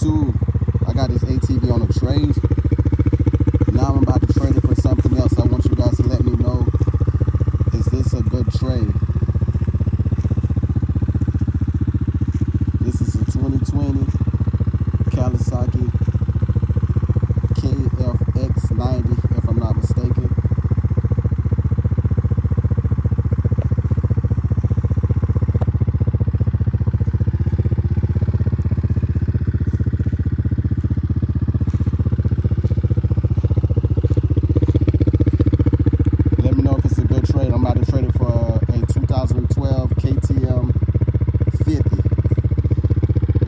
YouTube, I got this ATV on a trade. Now I'm about to trade it for something else. I want you guys to let me know, is this a good trade? This is a 2020 Kawasaki KFX 90, if I'm not mistaken. Let me know if it's a good trade. I'm about to trade it for a 2012 KTM 50.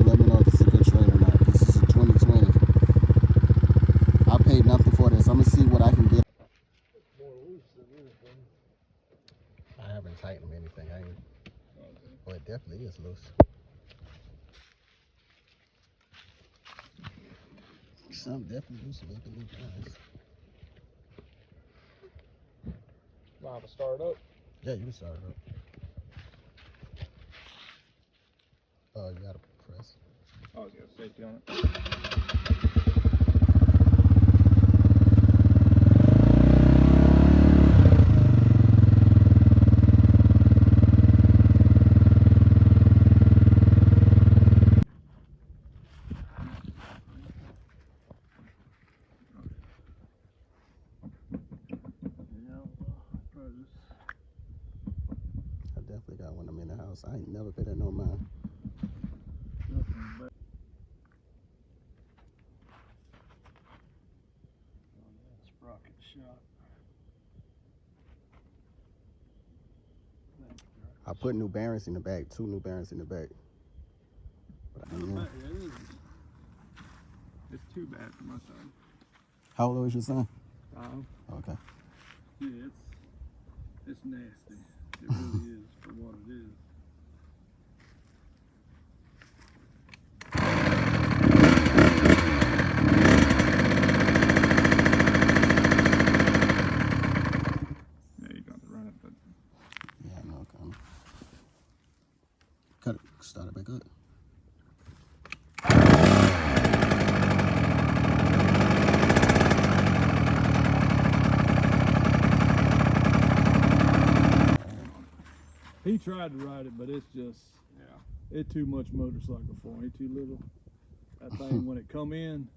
Let me know if it's a good trade or not. This is a 2020. I paid nothing for this. I'm gonna see what I can get. I haven't tightened anything. Well, it definitely is loose. Something definitely loose to make it look nice. Liable to start up? Yeah, you can start it up. Oh, you gotta press. Oh, it's got safety on it. I definitely got one of them in the house. I ain't never been in no mine. Sprocket shot. I put new bearings in the back, 2 new bearings in the back. But It's too bad for my son. how old is your son? Okay. Yeah, it's nasty. It really is for what it is. Yeah, you got to run it, but Yeah, I know. Okay. Cut it. Start it back up. he tried to ride it, but it's just it's too much motorcycle for him. He too little. That thing when it come in,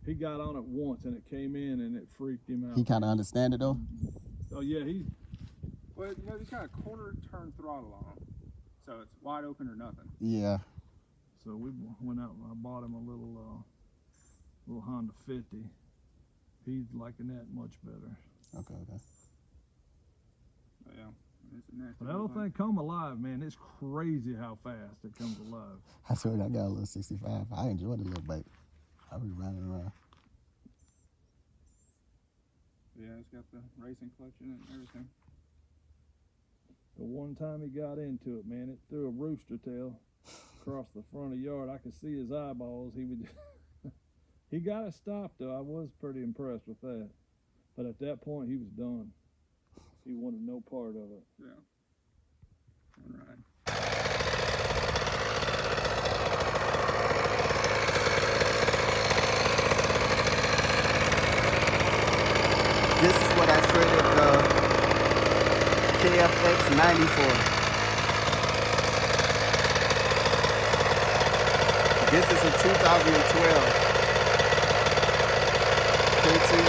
he got on it once and it came in and it freaked him out. He kind of understand it though. Oh yeah, Well, you know, he's got a quarter turn throttle on him, so it's wide open or nothing. Yeah. So we went out and I bought him a little Honda 50. He's liking that much better. Okay. Okay. But yeah, it's a nasty. But that little thing come alive, man. It's crazy how fast it comes alive. I told you I got a little 65. I enjoy the little bike. I be running around. Yeah, it's got the racing collection and everything. The one time he got into it, man, it threw a rooster tail across the front of the yard. I could see his eyeballs. He would. He got it stopped though. I was pretty impressed with that. But at that point, he was done. He wanted no part of it. Yeah. All right. This is what I traded the KFX 90 for. This is a 2012 KTM